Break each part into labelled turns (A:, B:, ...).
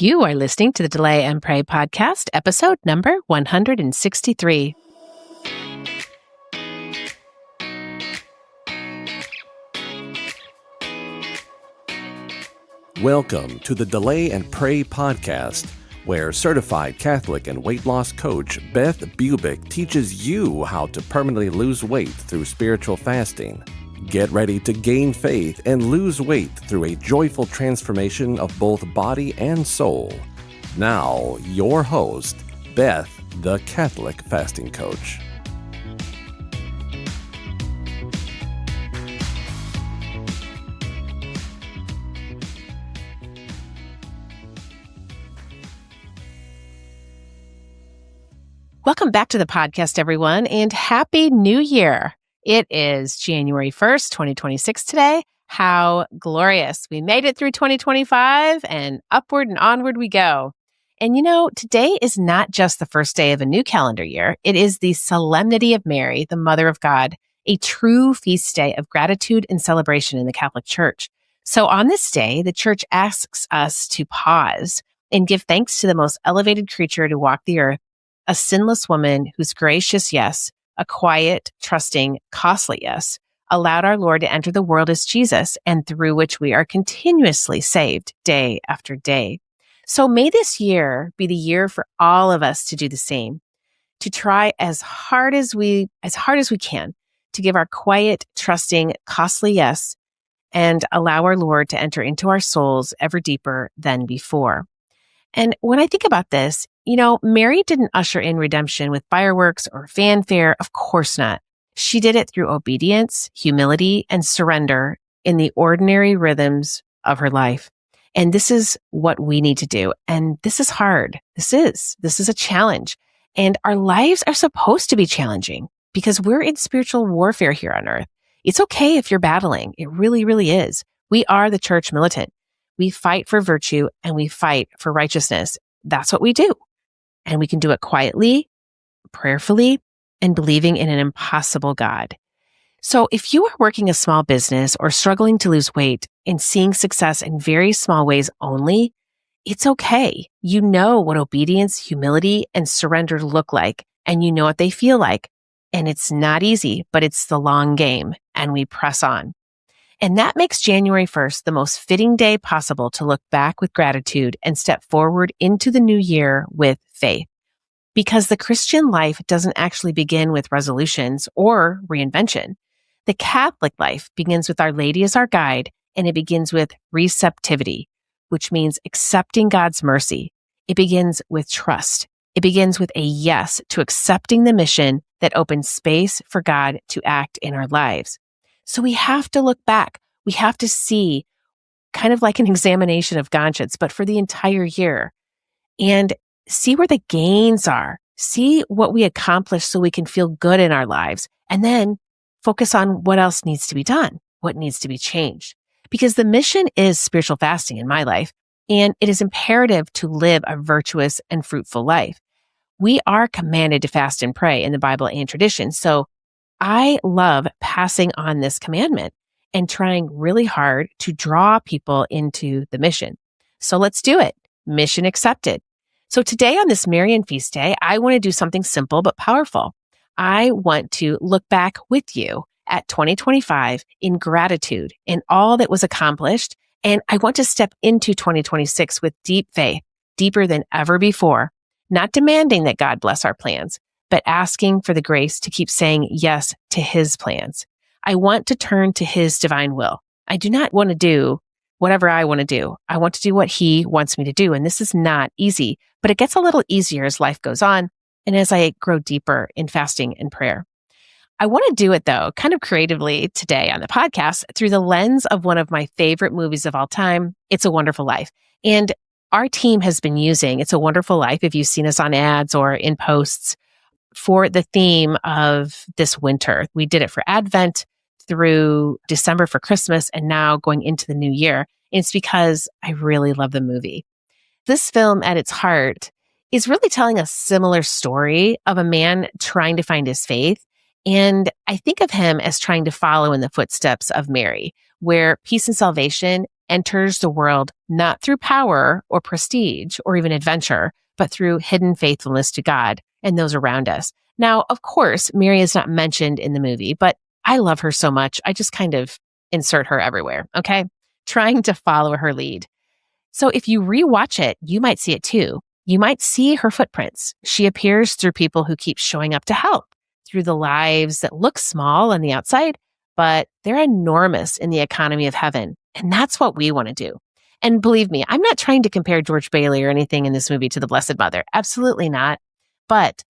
A: You are listening to the Delay and Pray podcast, episode number 163.
B: Welcome to the Delay and Pray podcast, where certified Catholic and weight loss coach Beth Bubick teaches you how to permanently lose weight through spiritual fasting. Get ready to gain faith and lose weight through a joyful transformation of both body and soul. Now, your host, Beth, the Catholic fasting coach.
A: Welcome back to the podcast, everyone, and Happy New Year. It is January 1st, 2026 today. How glorious. We made it through 2025 and upward and onward we go. And you know, today is not just the first day of a new calendar year. It is the Solemnity of Mary, the Mother of God, a true feast day of gratitude and celebration in the Catholic Church. So on this day, the Church asks us to pause and give thanks to the most elevated creature to walk the earth, a sinless woman whose gracious yes, a quiet, trusting, costly yes, allowed our Lord to enter the world as Jesus, and through which we are continuously saved day after day. So may this year be the year for all of us to do the same, to try as hard as we can to give our quiet, trusting, costly yes, and allow our Lord to enter into our souls ever deeper than before. And when I think about this, you know, Mary didn't usher in redemption with fireworks or fanfare. Of course not. She did it through obedience, humility, and surrender in the ordinary rhythms of her life. And this is what we need to do. And this is hard. This is a challenge. And our lives are supposed to be challenging because we're in spiritual warfare here on earth. It's okay if you're battling. It really, really is. We are the church militant. We fight for virtue and we fight for righteousness. That's what we do. And we can do it quietly, prayerfully, and believing in an impossible God. So if you are working a small business or struggling to lose weight and seeing success in very small ways only, it's okay. You know what obedience, humility, and surrender look like, and you know what they feel like. And it's not easy, but it's the long game, and we press on. And that makes January 1st the most fitting day possible to look back with gratitude and step forward into the new year with faith. Because the Christian life doesn't actually begin with resolutions or reinvention. The Catholic life begins with Our Lady as our guide, and it begins with receptivity, which means accepting God's mercy. It begins with trust. It begins with a yes to accepting the mission that opens space for God to act in our lives. So we have to look back. We have to see kind of like an examination of conscience, but for the entire year, and see where the gains are. See what we accomplished so we can feel good in our lives, and then focus on what else needs to be done, what needs to be changed. Because the mission is spiritual fasting in my life, and it is imperative to live a virtuous and fruitful life. We are commanded to fast and pray in the Bible and tradition. So I love passing on this commandment and trying really hard to draw people into the mission. So let's do it. Mission accepted. So today on this Marian feast day, I want to do something simple but powerful. I want to look back with you at 2025 in gratitude in all that was accomplished. And I want to step into 2026 with deep faith, deeper than ever before, not demanding that God bless our plans, but asking for the grace to keep saying yes to His plans. I want to turn to His divine will. I do not want to do whatever I want to do. I want to do what He wants me to do. And this is not easy, but it gets a little easier as life goes on and as I grow deeper in fasting and prayer. I want to do it, though, kind of creatively today on the podcast through the lens of one of my favorite movies of all time, It's a Wonderful Life. And our team has been using It's a Wonderful Life, if you've seen us on ads or in posts, for the theme of this winter. We did it for Advent through December for Christmas and now going into the new year. And it's because I really love the movie. This film at its heart is really telling a similar story of a man trying to find his faith. And I think of him as trying to follow in the footsteps of Mary, where peace and salvation enters the world not through power or prestige or even adventure, but through hidden faithfulness to God and those around us. Now, of course, Mary is not mentioned in the movie, but I love her so much. I just kind of insert her everywhere, okay? Trying to follow her lead. So if you rewatch it, you might see it too. You might see her footprints. She appears through people who keep showing up to help, through the lives that look small on the outside, but they're enormous in the economy of heaven. And that's what we want to do. And believe me, I'm not trying to compare George Bailey or anything in this movie to the Blessed Mother. Absolutely not. But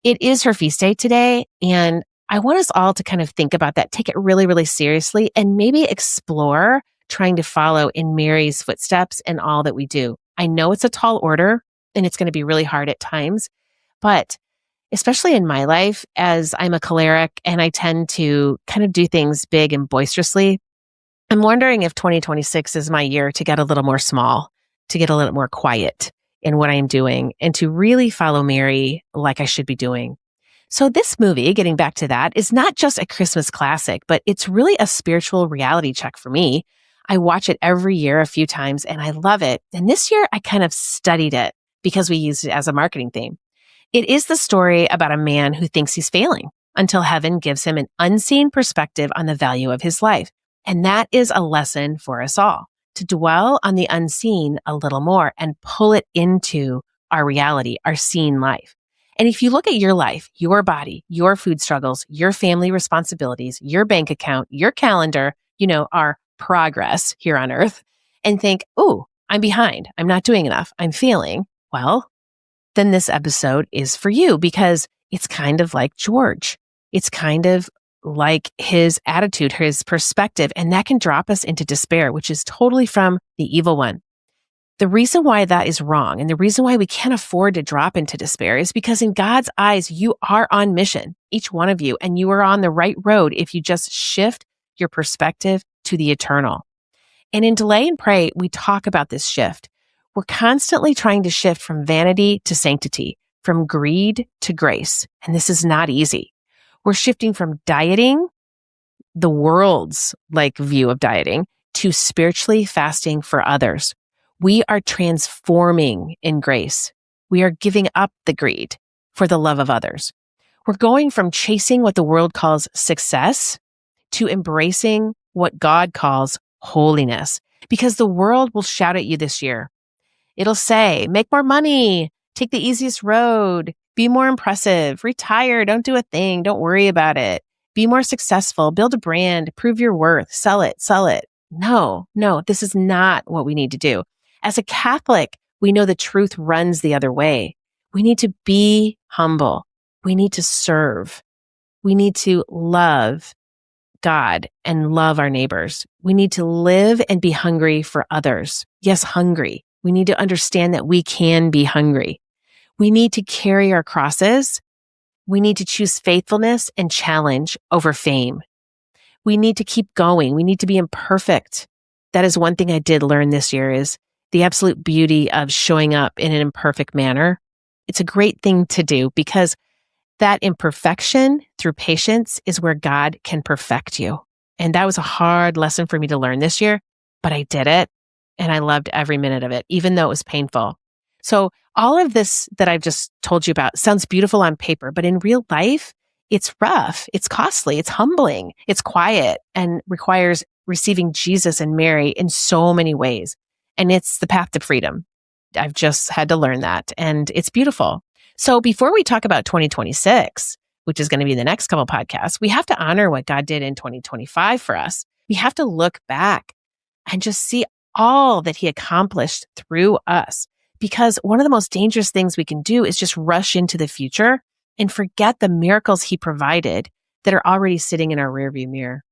A: it is her feast day today. And I want us all to kind of think about that, take it really, really seriously, and maybe explore trying to follow in Mary's footsteps in all that we do. I know it's a tall order and it's going to be really hard at times, but especially in my life, as I'm a choleric and I tend to kind of do things big and boisterously, I'm wondering if 2026 is my year to get a little more small, to get a little more quiet in what I'm doing, and to really follow Mary like I should be doing. So this movie, getting back to that, is not just a Christmas classic, but it's really a spiritual reality check for me. I watch it every year a few times and I love it. And this year I kind of studied it because we used it as a marketing theme. It is the story about a man who thinks he's failing until heaven gives him an unseen perspective on the value of his life. And that is a lesson for us all, to dwell on the unseen a little more and pull it into our reality, our seen life. And if you look at your life, your body, your food struggles, your family responsibilities, your bank account, your calendar, our progress here on earth, and think, oh, I'm behind, I'm not doing enough, I'm failing, well, then this episode is for you because it's kind of like George. It's kind of like his attitude, his perspective, and that can drop us into despair, which is totally from the evil one. The reason why that is wrong and the reason why we can't afford to drop into despair is because in God's eyes, you are on mission, each one of you, and you are on the right road if you just shift your perspective to the eternal. And in Delay and Pray, we talk about this shift. We're constantly trying to shift from vanity to sanctity, from greed to grace. And this is not easy. We're shifting from dieting, the world's view of dieting, to spiritually fasting for others. We are transforming in grace. We are giving up the greed for the love of others. We're going from chasing what the world calls success to embracing what God calls holiness, because the world will shout at you this year. It'll say, make more money, take the easiest road, be more impressive, retire, don't do a thing, don't worry about it, be more successful, build a brand, prove your worth, sell it. No, this is not what we need to do. As a Catholic, we know the truth runs the other way. We need to be humble. We need to serve. We need to love God and love our neighbors. We need to live and be hungry for others. Yes, hungry. We need to understand that we can be hungry. We need to carry our crosses. We need to choose faithfulness and challenge over fame. We need to keep going. We need to be imperfect. That is one thing I did learn this year, is the absolute beauty of showing up in an imperfect manner. It's a great thing to do because that imperfection through patience is where God can perfect you. And that was a hard lesson for me to learn this year, but I did it and I loved every minute of it, even though it was painful. So all of this that I've just told you about sounds beautiful on paper, but in real life, it's rough, it's costly, it's humbling, it's quiet, and requires receiving Jesus and Mary in so many ways. And it's the path to freedom. I've just had to learn that, and it's beautiful. So before we talk about 2026, which is going to be the next couple podcasts, we have to honor what God did in 2025 for us. We have to look back and just see all that He accomplished through us. Because one of the most dangerous things we can do is just rush into the future and forget the miracles He provided that are already sitting in our rearview mirror.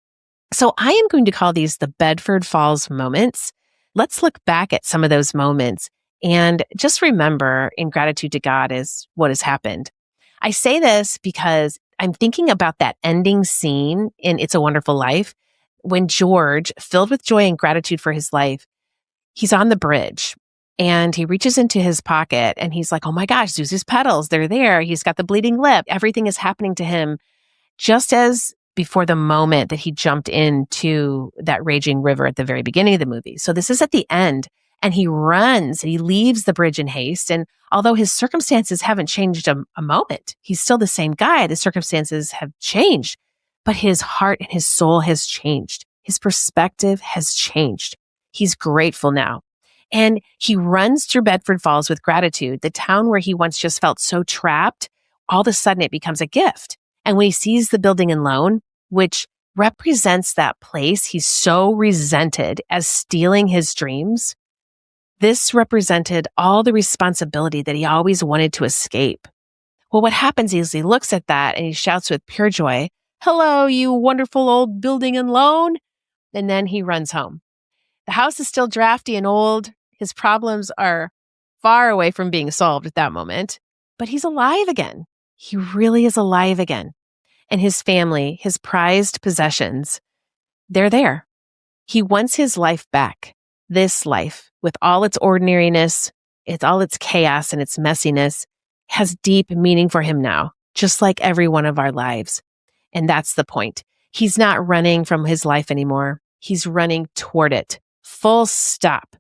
A: So I am going to call these the Bedford Falls moments. Let's look back at some of those moments and just remember, in gratitude to God, is what has happened. I say this because I'm thinking about that ending scene in It's a Wonderful Life when George, filled with joy and gratitude for his life, he's on the bridge and he reaches into his pocket and he's like, oh my gosh, Zuzu's petals, they're there. He's got the bleeding lip. Everything is happening to him just as before the moment that he jumped into that raging river at the very beginning of the movie. So this is at the end. and he runs. He leaves the bridge in haste. And although his circumstances haven't changed a moment, he's still the same guy. The circumstances have changed, but his heart and his soul has changed. His perspective has changed. He's grateful now. And he runs through Bedford Falls with gratitude, the town where he once just felt so trapped. All of a sudden it becomes a gift. And when he sees the building and loan, which represents that place he's so resented as stealing his dreams, this represented all the responsibility that he always wanted to escape. Well, what happens is he looks at that and he shouts with pure joy, "Hello, you wonderful old building and loan." And then he runs home. The house is still drafty and old. His problems are far away from being solved at that moment, but he's alive again. He really is alive again. And his family, his prized possessions, they're there. He wants his life back. This life, with all its ordinariness, all its chaos and its messiness, has deep meaning for him now, just like every one of our lives. And that's the point. He's not running from his life anymore. He's running toward it. Full stop.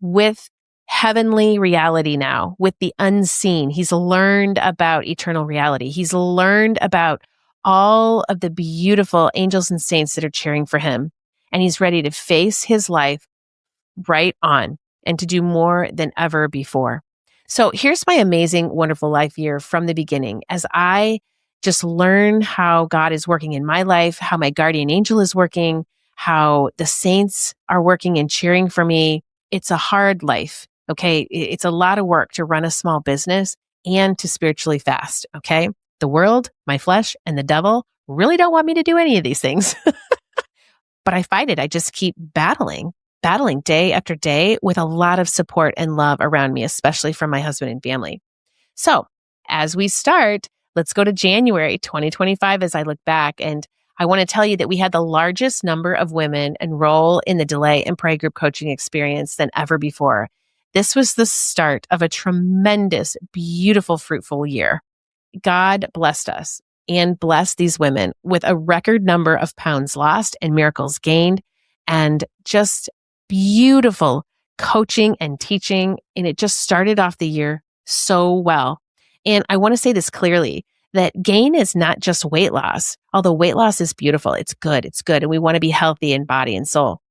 A: With heavenly reality now, with the unseen. He's learned about eternal reality. He's learned about all of the beautiful angels and saints that are cheering for him. And he's ready to face his life right on and to do more than ever before. So here's my amazing, wonderful life year from the beginning as I just learn how God is working in my life, how my guardian angel is working, how the saints are working and cheering for me. It's a hard life, okay? It's a lot of work to run a small business and to spiritually fast, okay? The world, my flesh, and the devil really don't want me to do any of these things. But I fight it. I just keep battling day after day with a lot of support and love around me, especially from my husband and family. So as we start, let's go to January 2025 as I look back. And I want to tell you that we had the largest number of women enroll in the Delay and Pray group coaching experience than ever before. This was the start of a tremendous, beautiful, fruitful year. God blessed us and blessed these women with a record number of pounds lost and miracles gained and just beautiful coaching and teaching. And it just started off the year so well. And I want to say this clearly, that gain is not just weight loss, although weight loss is beautiful. It's good. And we want to be healthy in body and soul.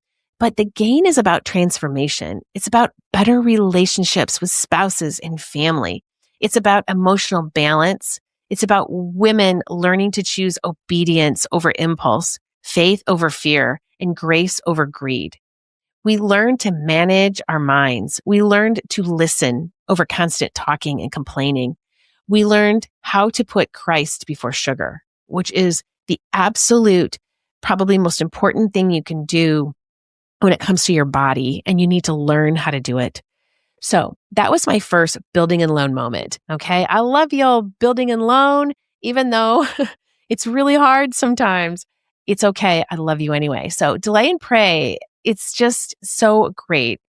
A: But the gain is about transformation. It's about better relationships with spouses and family. It's about emotional balance. It's about women learning to choose obedience over impulse, faith over fear, and grace over greed. We learned to manage our minds. We learned to listen over constant talking and complaining. We learned how to put Christ before sugar, which is the absolute, probably most important thing you can do when it comes to your body, and you need to learn how to do it. So that was my first building and loan moment. Okay. I love y'all building and loan, even though it's really hard sometimes. It's okay. I love you anyway. So Delay and Pray, it's just so great.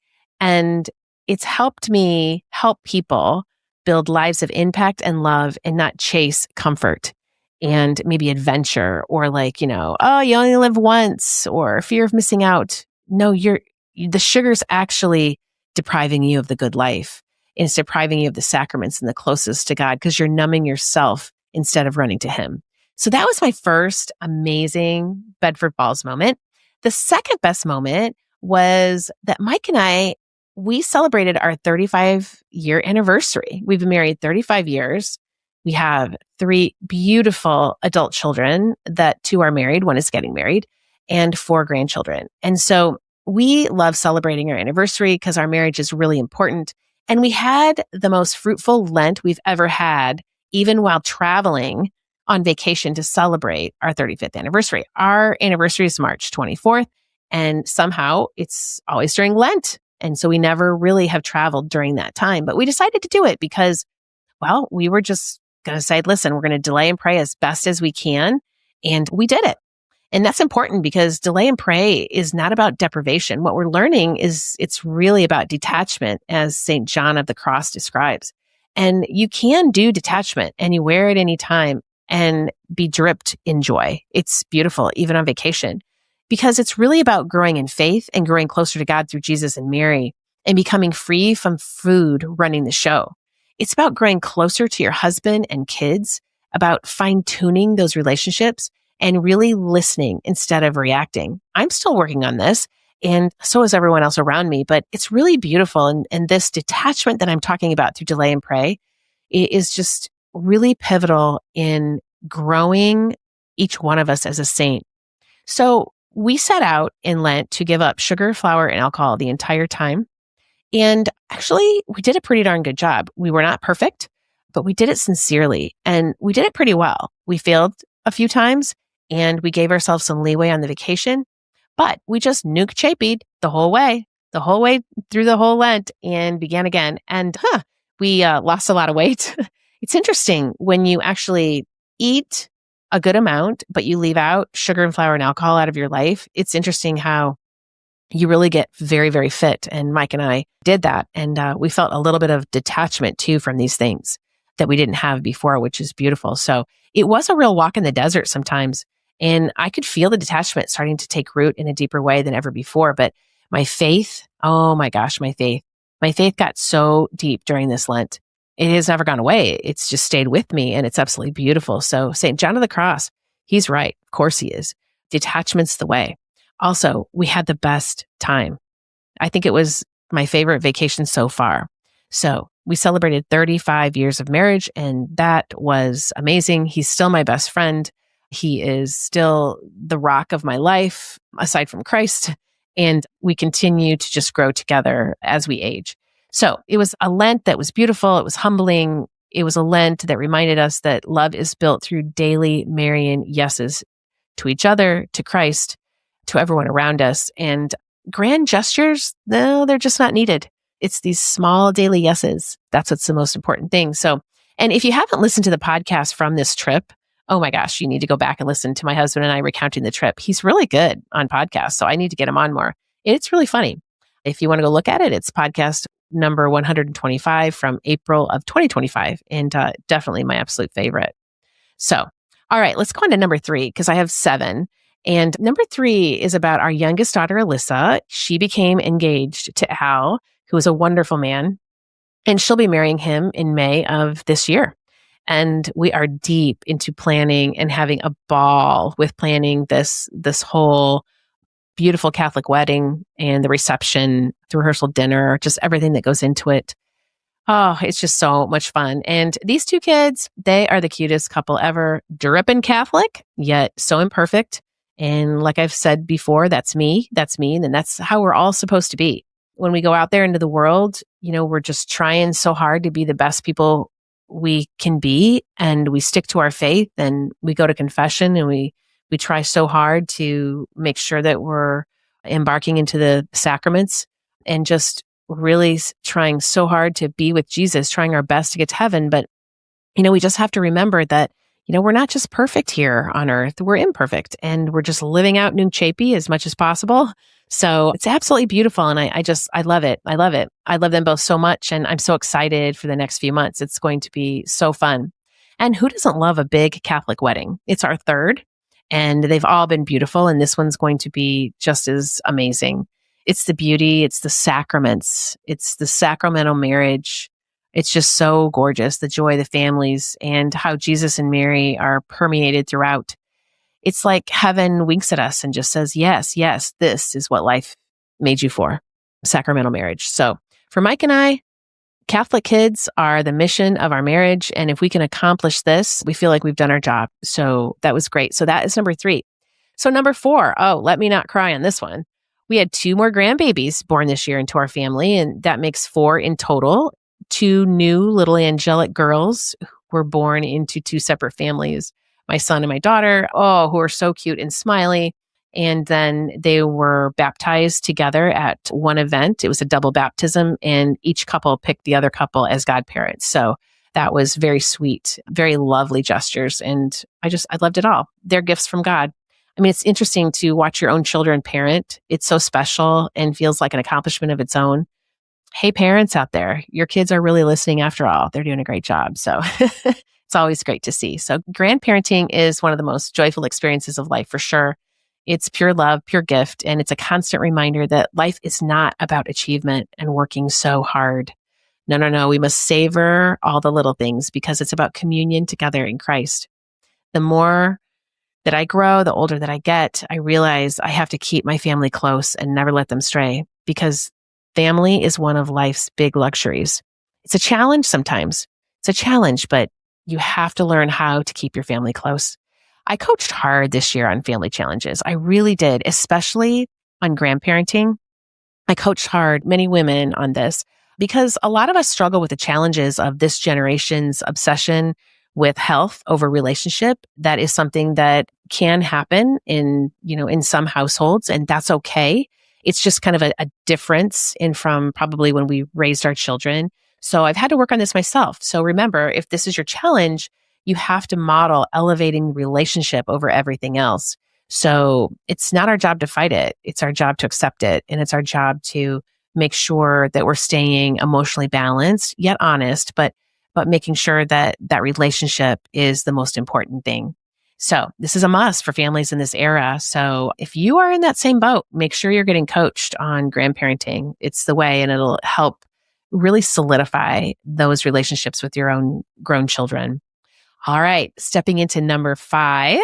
A: And it's helped me help people build lives of impact and love and not chase comfort and maybe adventure or oh, you only live once or fear of missing out. No, the sugar's actually depriving you of the good life. And it's depriving you of the sacraments and the closest to God because you're numbing yourself instead of running to Him. So that was my first amazing Bedford Falls moment. The second best moment was that Mike and we celebrated our 35-year anniversary. We've been married 35 years. We have 3 beautiful adult children that 2 are married, 1 is getting married, and 4 grandchildren. And so we love celebrating our anniversary because our marriage is really important. And we had the most fruitful Lent we've ever had, even while traveling on vacation to celebrate our 35th anniversary. Our anniversary is March 24th, and somehow it's always during Lent. And so we never really have traveled during that time, but we decided to do it because, well, we were just going to say, listen, we're going to delay and pray as best as we can. And we did it. And that's important because delay and pray is not about deprivation. What we're learning is it's really about detachment, as St. John of the Cross describes. And you can do detachment anywhere at any time and be dripped in joy. It's beautiful, even on vacation, because it's really about growing in faith and growing closer to God through Jesus and Mary. and becoming free from food running the show. It's about growing closer to your husband and kids, about fine-tuning those relationships and really listening instead of reacting. I'm still working on this, and so is everyone else around me, but it's really beautiful. And this detachment that I'm talking about through delay and pray is just really pivotal in growing each one of us as a saint. So we set out in Lent to give up sugar, flour, and alcohol the entire time. And actually, we did a pretty darn good job. We were not perfect, but we did it sincerely and we did it pretty well. We failed a few times and we gave ourselves some leeway on the vacation, but we just nuke chapied the whole way through the whole Lent and began again. And we lost a lot of weight. It's interesting when you actually eat a good amount, but you leave out sugar and flour and alcohol out of your life. It's interesting how you really get very, very fit. And Mike and I did that. And we felt a little bit of detachment too from these things that we didn't have before, which is beautiful. So it was a real walk in the desert sometimes. And I could feel the detachment starting to take root in a deeper way than ever before. But my faith, oh my gosh, my faith got so deep during this Lent. It has never gone away. It's just stayed with me and it's absolutely beautiful. So St. John of the Cross, he's right. Of course he is. Detachment's the way. Also, we had the best time. I think it was my favorite vacation so far. So we celebrated 35 years of marriage and that was amazing. He's still my best friend. He is still the rock of my life, aside from Christ. And we continue to just grow together as we age. So it was a Lent that was beautiful. It was humbling. It was a Lent that reminded us that love is built through daily Marian yeses to each other, to Christ, to everyone around us. And grand gestures, no, they're just not needed. It's these small daily yeses. That's what's the most important thing. So, and if you haven't listened to the podcast from this trip, oh my gosh, you need to go back and listen to my husband and I recounting the trip. He's really good on podcasts, so I need to get him on more. It's really funny. If you want to go look at it, it's podcast number 125 from April of 2025, and definitely my absolute favorite. So, all right, let's go on to number 3 because I have 7. And number 3 is about our youngest daughter, Alyssa. She became engaged to Al, who is a wonderful man, and she'll be marrying him in May of this year. And we are deep into planning and having a ball with planning this whole beautiful Catholic wedding and the reception, the rehearsal dinner, just everything that goes into it. Oh, it's just so much fun. And these 2 kids, they are the cutest couple ever. Drippin' Catholic, yet so imperfect. And like I've said before, that's me, and that's how we're all supposed to be. When we go out there into the world, we're just trying so hard to be the best people we can be, and we stick to our faith, and we go to confession, and we try so hard to make sure that we're embarking into the sacraments and just really trying so hard to be with Jesus, trying our best to get to heaven. But, we just have to remember that, we're not just perfect here on earth. We're imperfect and we're just living out Nunc Chapi as much as possible. So it's absolutely beautiful. And I love it. I love it. I love them both so much. And I'm so excited for the next few months. It's going to be so fun. And who doesn't love a big Catholic wedding? It's our 3rd and they've all been beautiful. And this one's going to be just as amazing. It's the beauty. It's the sacraments. It's the sacramental marriage. It's just so gorgeous. The joy, the families, and how Jesus and Mary are permeated throughout. It's like heaven winks at us and just says, yes, yes, this is what life made you for, sacramental marriage. So for Mike and I, Catholic kids are the mission of our marriage. And if we can accomplish this, we feel like we've done our job. So that was great. So that is number 3. So number 4, let me not cry on this one. We had 2 more grandbabies born this year into our family, and that makes 4 in total. 2 new little angelic girls were born into 2 separate families. My son and my daughter, who are so cute and smiley. And then they were baptized together at one event. It was a double baptism, and each couple picked the other couple as godparents. So that was very sweet, very lovely gestures. And I loved it all. They're gifts from God. I mean, it's interesting to watch your own children parent. It's so special and feels like an accomplishment of its own. Hey, parents out there, your kids are really listening after all. They're doing a great job. So it's always great to see. So grandparenting is one of the most joyful experiences of life for sure. It's pure love, pure gift, and it's a constant reminder that life is not about achievement and working so hard. No, no, no. We must savor all the little things because it's about communion together in Christ. The more that I grow, the older that I get, I realize I have to keep my family close and never let them stray because family is one of life's big luxuries. It's a challenge sometimes. It's a challenge, but you have to learn how to keep your family close. I coached hard this year on family challenges. I really did, especially on grandparenting. I coached hard, many women on this, because a lot of us struggle with the challenges of this generation's obsession with health over relationship. That is something that can happen in some households, and that's okay. It's just kind of a difference in from probably when we raised our children. So I've had to work on this myself. So remember, if this is your challenge, you have to model elevating relationship over everything else. So it's not our job to fight it. It's our job to accept it. And it's our job to make sure that we're staying emotionally balanced, yet honest, but making sure that that relationship is the most important thing. So this is a must for families in this era. So if you are in that same boat, make sure you're getting coached on grandparenting. It's the way, and it'll help really solidify those relationships with your own grown children. All right, stepping into number 5,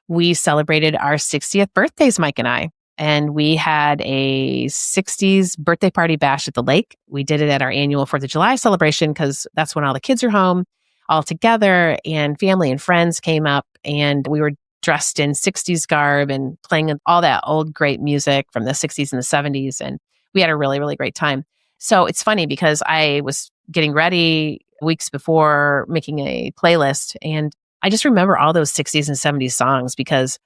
A: we celebrated our 60th birthdays, Mike and I, and we had a 60s birthday party bash at the lake. We did it at our annual 4th of July celebration because that's when all the kids are home all together, and family and friends came up, and we were dressed in 60s garb and playing all that old great music from the 60s and the 70s, and we had a really, really great time. So it's funny because I was getting ready weeks before making a playlist, and I just remember all those 60s and 70s songs because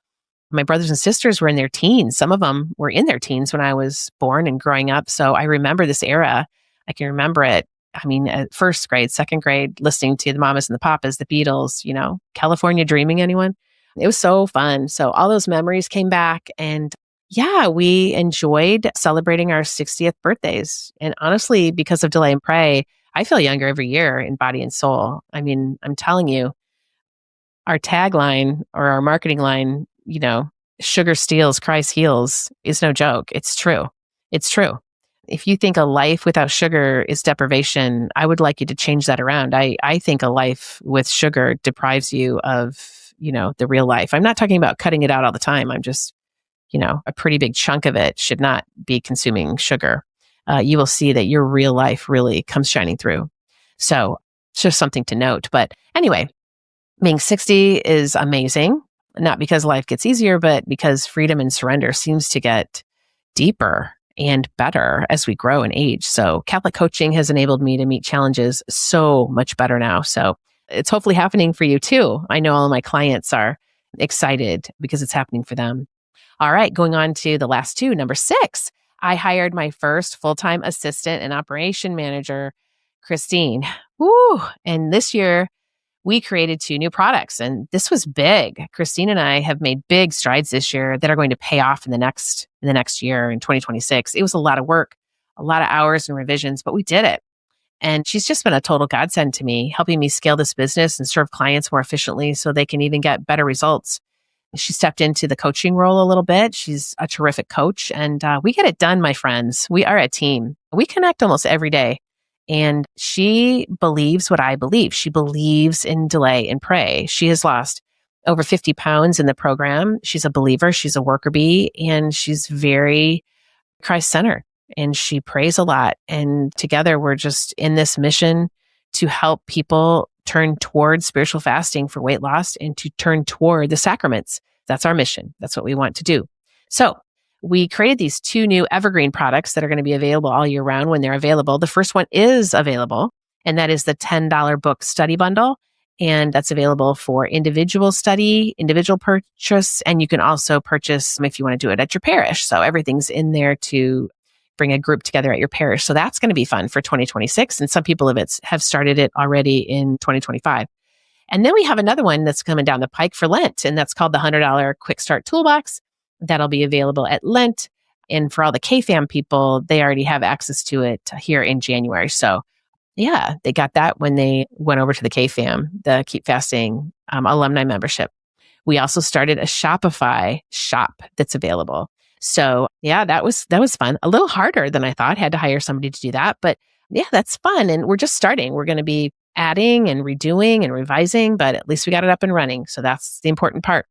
A: my brothers and sisters were in their teens. Some of them were in their teens when I was born and growing up. So I remember this era. I can remember it. I mean, at first grade, second grade, listening to the Mamas and the Papas, the Beatles, California Dreaming, anyone? It was so fun. So all those memories came back, and yeah, we enjoyed celebrating our 60th birthdays. And honestly, because of Delay and Pray, I feel younger every year in body and soul. I mean, I'm telling you, our tagline or our marketing line, sugar steals, Christ heals, is no joke. It's true. It's true. If you think a life without sugar is deprivation, I would like you to change that around. I think a life with sugar deprives you of, the real life. I'm not talking about cutting it out all the time. I'm just, a pretty big chunk of it should not be consuming sugar. You will see that your real life really comes shining through. So it's just something to note. But anyway, being 60 is amazing, not because life gets easier, but because freedom and surrender seems to get deeper and better as we grow in age. So Catholic coaching has enabled me to meet challenges so much better now. So it's hopefully happening for you too. I know all of my clients are excited because it's happening for them. All right, going on to the last 2, number 6, I hired my first full-time assistant and operation manager, Christine. Woo! And this year, we created 2 new products, and this was big. Christine and I have made big strides this year that are going to pay off in the next year, in 2026. It was a lot of work, a lot of hours and revisions, but we did it. And she's just been a total godsend to me, helping me scale this business and serve clients more efficiently so they can even get better results. She stepped into the coaching role a little bit. She's a terrific coach, and we get it done, my friends. We are a team. We connect almost every day. And she believes what I believe. She believes in Delay and Pray. She has lost over 50 pounds in the program. She's a believer. She's a worker bee, and she's very Christ-centered, and she prays a lot. And together we're just in this mission to help people turn toward spiritual fasting for weight loss and to turn toward the sacraments. That's our mission. That's what we want to do. So we created these 2 new evergreen products that are going to be available all year round when they're available. The first one is available, and that is the $10 book study bundle. And that's available for individual study, individual purchase, and you can also purchase if you want to do it at your parish. So everything's in there to bring a group together at your parish. So that's going to be fun for 2026. And some people have started it already in 2025. And then we have another one that's coming down the pike for Lent, and that's called the $100 Quick Start Toolbox. That'll be available at Lent. And for all the KFAM people, they already have access to it here in January. So yeah, they got that when they went over to the KFAM, the Keep Fasting alumni membership. We also started a Shopify shop that's available. So yeah, that was fun. A little harder than I thought. Had to hire somebody to do that, but yeah, that's fun. And we're just starting. We're going to be adding and redoing and revising, but at least we got it up and running. So that's the important part.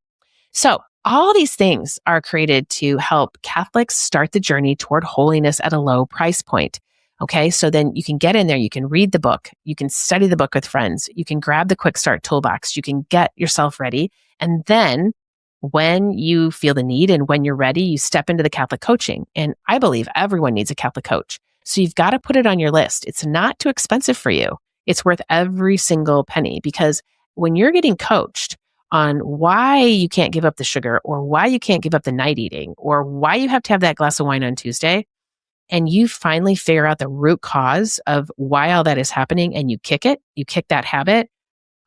A: So all these things are created to help Catholics start the journey toward holiness at a low price point. Okay, so then you can get in there, you can read the book, you can study the book with friends, you can grab the quick start toolbox, you can get yourself ready. And then when you feel the need and when you're ready, you step into the Catholic coaching. And I believe everyone needs a Catholic coach. So you've got to put it on your list. It's not too expensive for you. It's worth every single penny, because when you're getting coached on why you can't give up the sugar or why you can't give up the night eating or why you have to have that glass of wine on Tuesday, and you finally figure out the root cause of why all that is happening and you kick that habit,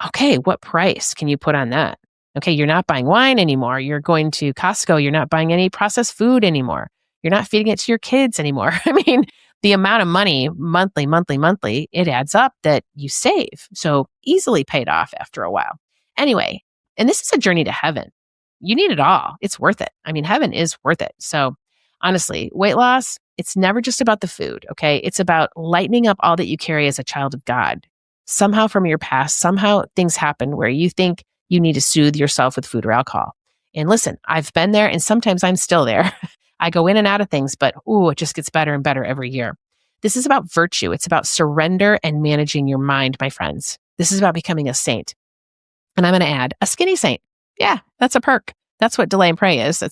A: okay, what price can you put on that? Okay, you're not buying wine anymore. You're going to Costco. You're not buying any processed food anymore. You're not feeding it to your kids anymore. I mean, the amount of money monthly, it adds up that you save. So easily paid off after a while. Anyway, and this is a journey to heaven. You need it all. It's worth it. I mean, heaven is worth it. So honestly, weight loss, it's never just about the food, okay? It's about lightening up all that you carry as a child of God. Somehow from your past, somehow things happen where you think you need to soothe yourself with food or alcohol. And listen, I've been there and sometimes I'm still there. I go in and out of things, but it just gets better and better every year. This is about virtue. It's about surrender and managing your mind, my friends. This is about becoming a saint. And I'm going to add a skinny saint. Yeah, that's a perk. That's what delay and pray is.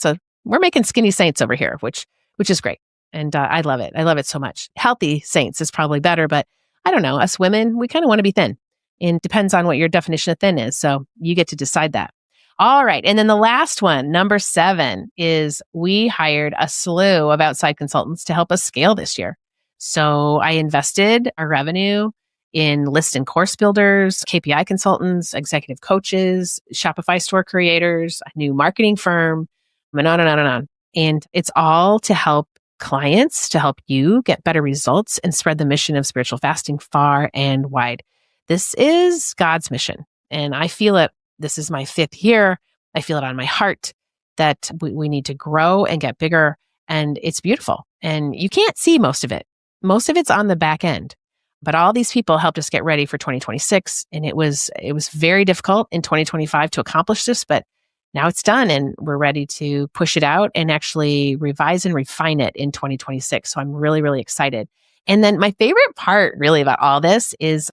A: We're making skinny saints over here, which is great. And I love it. I love it so much. Healthy saints is probably better, but I don't know. Us women, we kind of want to be thin. And depends on what your definition of thin is. So you get to decide that. All right. And then the last one, number 7, is we hired a slew of outside consultants to help us scale this year. So I invested our revenue in list and course builders, KPI consultants, executive coaches, Shopify store creators, a new marketing firm, and on and on and on. And it's all to help clients, to help you get better results and spread the mission of spiritual fasting far and wide. This is God's mission. And I feel it. This is my 5th year. I feel it on my heart that we need to grow and get bigger. And it's beautiful. And you can't see most of it. Most of it's on the back end. But all these people helped us get ready for 2026. And it was very difficult in 2025 to accomplish this, but now it's done and we're ready to push it out and actually revise and refine it in 2026. So I'm really, really excited. And then my favorite part really about all this is,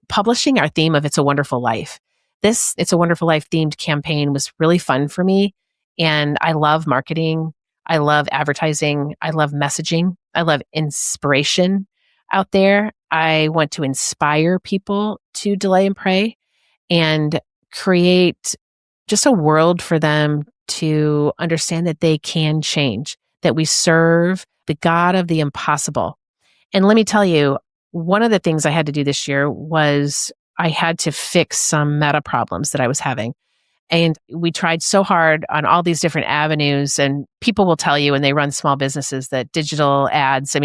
A: publishing our theme of It's a Wonderful Life. This It's a Wonderful Life themed campaign was really fun for me. And I love marketing. I love advertising. I love messaging. I love inspiration out there. I want to inspire people to delay and pray and create just a world for them to understand that they can change, that we serve the God of the impossible. And let me tell you, one of the things I had to do this year was I had to fix some meta problems that I was having. And we tried so hard on all these different avenues, and people will tell you when they run small businesses that digital ads,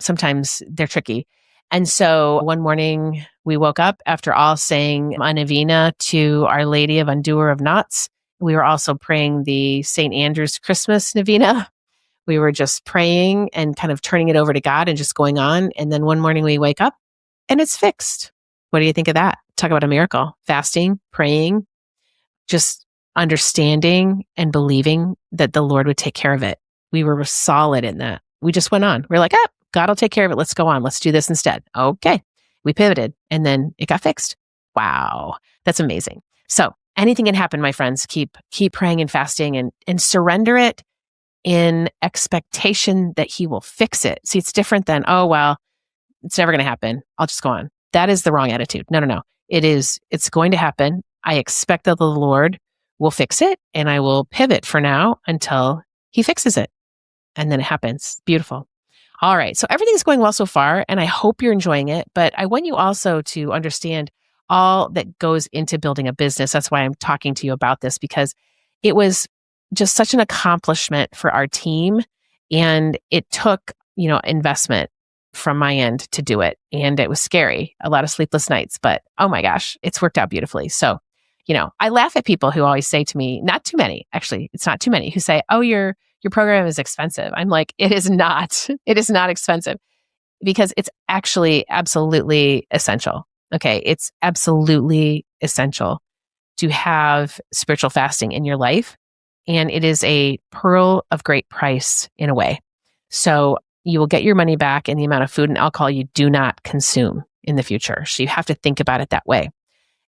A: sometimes they're tricky. And so one morning we woke up after all saying a novena to Our Lady of Undoer of Knots. We were also praying the St. Andrew's Christmas novena. We were just praying and kind of turning it over to God and just going on. And then one morning we wake up and it's fixed. What do you think of that? Talk about a miracle. Fasting, praying, just understanding and believing that the Lord would take care of it. We were solid in that. We just went on. We're like, God will take care of it. Let's go on. Let's do this instead. Okay. We pivoted and then it got fixed. Wow. That's amazing. So anything can happen, my friends. Keep praying and fasting and surrender it in expectation that He will fix it. See, it's different than, it's never going to happen. I'll just go on. That is the wrong attitude. No. It's going to happen. I expect that the Lord will fix it and I will pivot for now until He fixes it. And then it happens. Beautiful. All right. So everything's going well so far, and I hope you're enjoying it. But I want you also to understand all that goes into building a business. That's why I'm talking to you about this, because it was just such an accomplishment for our team. And it took, investment from my end to do it. And it was scary, a lot of sleepless nights, but oh my gosh, it's worked out beautifully. So I laugh at people who always say to me, not too many, actually, it's not too many, who say, oh, your program is expensive. I'm like, it is not. It is not expensive because it's actually absolutely essential. Okay. It's absolutely essential to have spiritual fasting in your life. And it is a pearl of great price in a way. So you will get your money back in the amount of food and alcohol you do not consume in the future. So you have to think about it that way.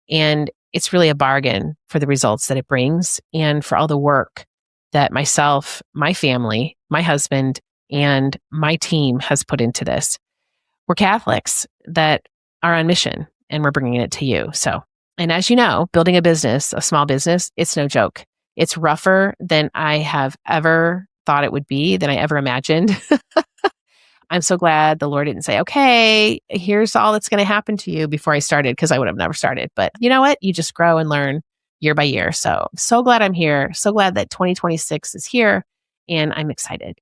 A: And it's really a bargain for the results that it brings and for all the work that myself, my family, my husband, and my team has put into this. We're Catholics that are on mission and we're bringing it to you. So, and as you know, building a business, a small business, it's no joke. It's rougher than I have ever thought it would be, than I ever imagined. I'm so glad the Lord didn't say, okay, here's all that's going to happen to you before I started, because I would have never started. But you know what? You just grow and learn year by year. So glad I'm here. So glad that 2026 is here. And I'm excited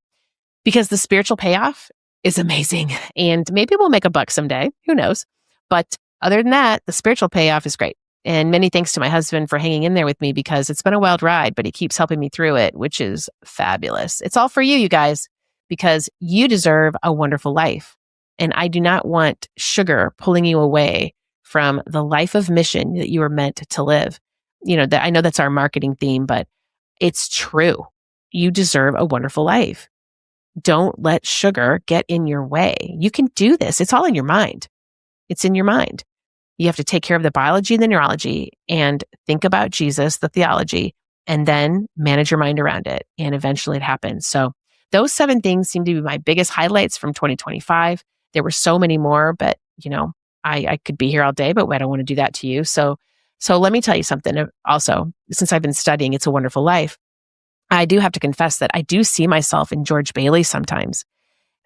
A: because the spiritual payoff is amazing. And maybe we'll make a buck someday. Who knows? But other than that, the spiritual payoff is great. And many thanks to my husband for hanging in there with me, because it's been a wild ride, but he keeps helping me through it, which is fabulous. It's all for you, you guys, because you deserve a wonderful life. And I do not want sugar pulling you away from the life of mission that you were meant to live. I know that's our marketing theme, but it's true. You deserve a wonderful life. Don't let sugar get in your way. You can do this. It's all in your mind. It's in your mind. You have to take care of the biology and the neurology and think about Jesus, the theology, and then manage your mind around it. And eventually it happens. So those 7 things seem to be my biggest highlights from 2025. There were so many more, but I could be here all day, but I don't want to do that to you. So let me tell you something also. Since I've been studying It's a Wonderful Life, I do have to confess that I do see myself in George Bailey sometimes.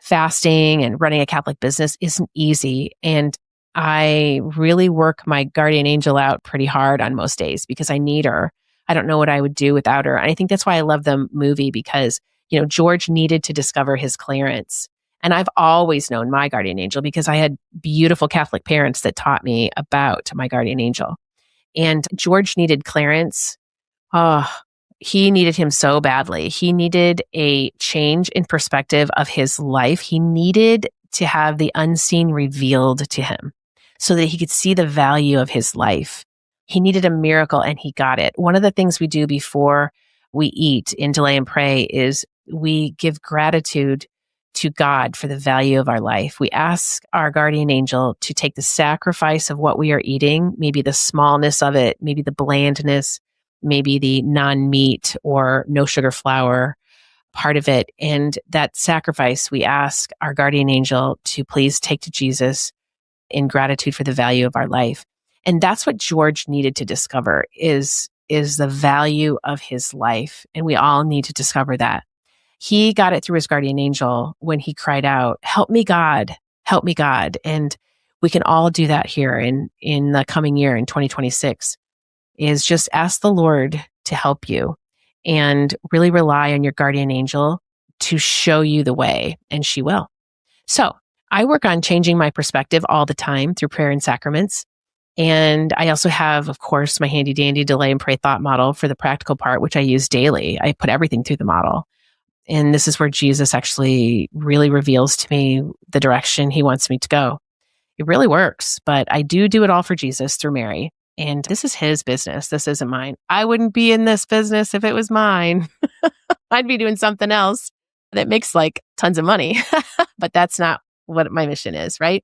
A: Fasting and running a Catholic business isn't easy. And I really work my guardian angel out pretty hard on most days because I need her. I don't know what I would do without her. And I think that's why I love the movie, because, George needed to discover his Clarence. And I've always known my guardian angel because I had beautiful Catholic parents that taught me about my guardian angel. And George needed Clarence. Oh, he needed him so badly. He needed a change in perspective of his life. He needed to have the unseen revealed to him so that he could see the value of his life. He needed a miracle and he got it. One of the things we do before we eat in Delay and Pray is we give gratitude to God for the value of our life. We ask our guardian angel to take the sacrifice of what we are eating, maybe the smallness of it, maybe the blandness, maybe the non-meat or no sugar flour part of it. And that sacrifice, we ask our guardian angel to please take to Jesus in gratitude for the value of our life. And that's what George needed to discover is the value of his life. And we all need to discover that. He got it through his guardian angel when he cried out, "Help me, God, help me, God." And we can all do that here in the coming year in 2026, is just ask the Lord to help you and really rely on your guardian angel to show you the way, and she will. So I work on changing my perspective all the time through prayer and sacraments. And I also have, of course, my handy dandy Delay and Pray thought model for the practical part, which I use daily. I put everything through the model. And this is where Jesus actually really reveals to me the direction he wants me to go. It really works, but I do it all for Jesus through Mary. And this is his business. This isn't mine. I wouldn't be in this business if it was mine. I'd be doing something else that makes like tons of money. But that's not what my mission is, right?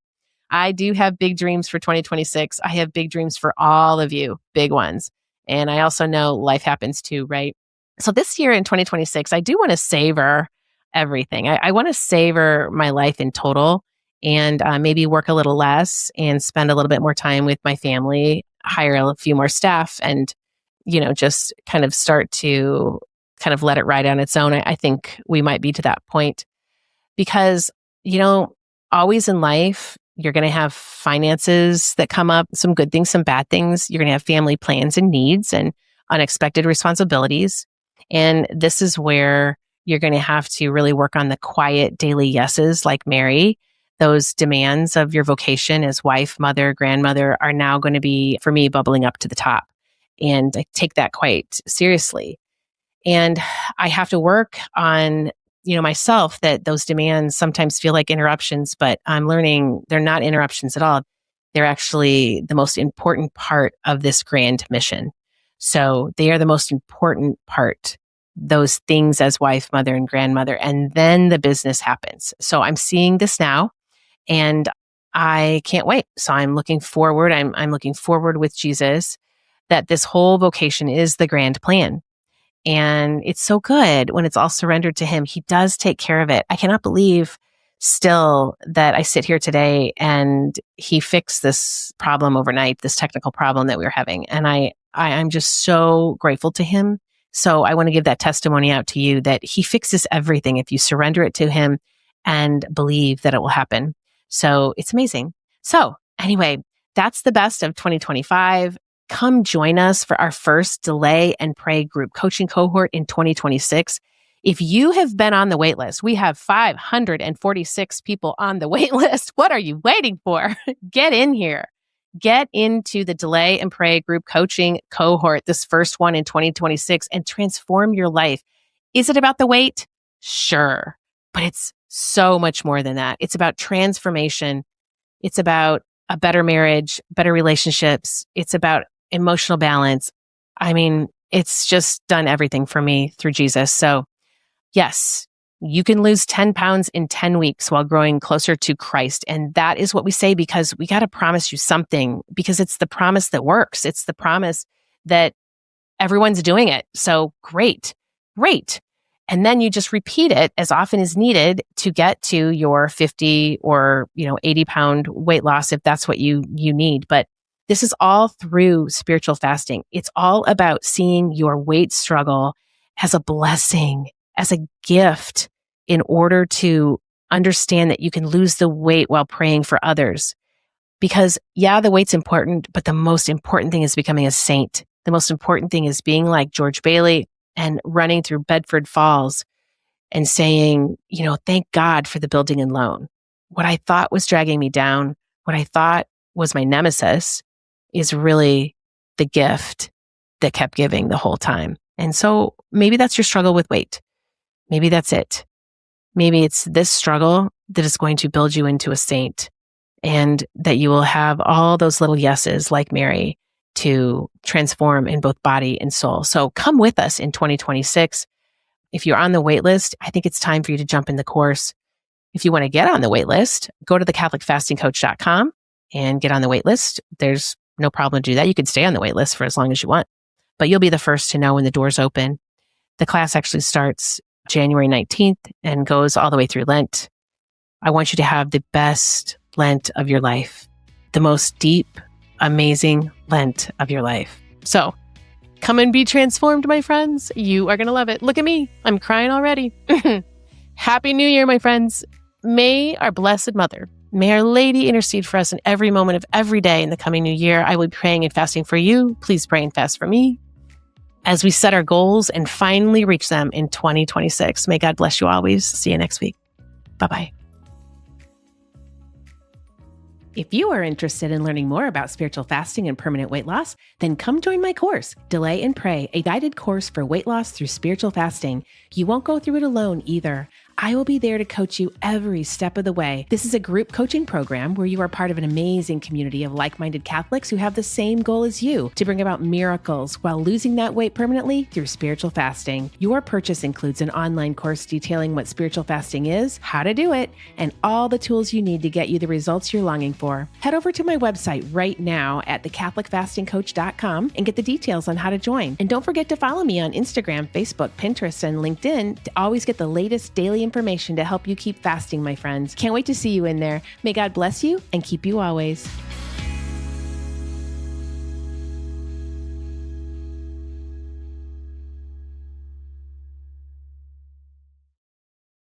A: I do have big dreams for 2026. I have big dreams for all of you, big ones. And I also know life happens too, right? So this year in 2026, I do want to savor everything. I want to savor my life in total and maybe work a little less and spend a little bit more time with my family, hire a few more staff, and, just kind of start to kind of let it ride on its own. I think we might be to that point because, always in life, you're going to have finances that come up, some good things, some bad things. You're going to have family plans and needs and unexpected responsibilities. And this is where you're going to have to really work on the quiet daily yeses like Mary. Those demands of your vocation as wife, mother, grandmother are now going to be, for me, bubbling up to the top. And I take that quite seriously. And I have to work on, myself, that those demands sometimes feel like interruptions, but I'm learning they're not interruptions at all. They're actually the most important part of this grand mission. So they are the most important part, those things as wife, mother, and grandmother. And then the business happens. So I'm seeing this now and I can't wait. So I'm looking forward. I'm looking forward with Jesus that this whole vocation is the grand plan. And it's so good when it's all surrendered to him. He does take care of it. I cannot believe still that I sit here today and he fixed this problem overnight, this technical problem that we were having. And I'm just so grateful to him. So I want to give that testimony out to you that he fixes everything if you surrender it to him and believe that it will happen. So it's amazing. So anyway, that's the best of 2025. Come join us for our first Delay and Pray group coaching cohort in 2026. If you have been on the wait list, we have 546 people on the wait list. What are you waiting for? Get in here. Get into the Delay and Pray group coaching cohort, this first one in 2026, and transform your life. Is it about the wait? Sure. But it's so much more than that. It's about transformation. It's about a better marriage, better relationships. It's about emotional balance. I mean, it's just done everything for me through Jesus. So yes, you can lose 10 pounds in 10 weeks while growing closer to Christ. And that is what we say because we got to promise you something, because it's the promise that works. It's the promise that everyone's doing it. So great. And then you just repeat it as often as needed to get to your 50 or 80 pound weight loss if that's what you need. But this is all through spiritual fasting. It's all about seeing your weight struggle as a blessing, as a gift, in order to understand that you can lose the weight while praying for others. Because the weight's important, but the most important thing is becoming a saint. The most important thing is being like George Bailey and running through Bedford Falls and saying, thank God for the building and loan. What I thought was dragging me down, what I thought was my nemesis, is really the gift that kept giving the whole time. And so maybe that's your struggle with weight. Maybe that's it. Maybe it's this struggle that is going to build you into a saint, and that you will have all those little yeses like Mary to transform in both body and soul. So come with us in 2026. If you're on the wait list, I think it's time for you to jump in the course. If you want to get on the wait list, go to thecatholicfastingcoach.com and get on the wait list. There's no problem to do that. You can stay on the wait list for as long as you want, but you'll be the first to know when the doors open. The class actually starts January 19th and goes all the way through Lent. I want you to have the best Lent of your life, the most deep, amazing Lent of your life. So come and be transformed, my friends. You are going to love it. Look at me. I'm crying already. Happy New Year, my friends. May our Blessed Mother, may Our Lady intercede for us in every moment of every day in the coming new year. I will be praying and fasting for you. Please pray and fast for me as we set our goals and finally reach them in 2026. May God bless you always. See you next week. Bye-bye. If you are interested in learning more about spiritual fasting and permanent weight loss, then come join my course, Delay and Pray, a guided course for weight loss through spiritual fasting. You won't go through it alone either. I will be there to coach you every step of the way. This is a group coaching program where you are part of an amazing community of like-minded Catholics who have the same goal as you, to bring about miracles while losing that weight permanently through spiritual fasting. Your purchase includes an online course detailing what spiritual fasting is, how to do it, and all the tools you need to get you the results you're longing for. Head over to my website right now at thecatholicfastingcoach.com and get the details on how to join. And don't forget to follow me on Instagram, Facebook, Pinterest, and LinkedIn to always get the latest daily information to help you keep fasting, my friends. Can't wait to see you in there. May God bless you and keep you always.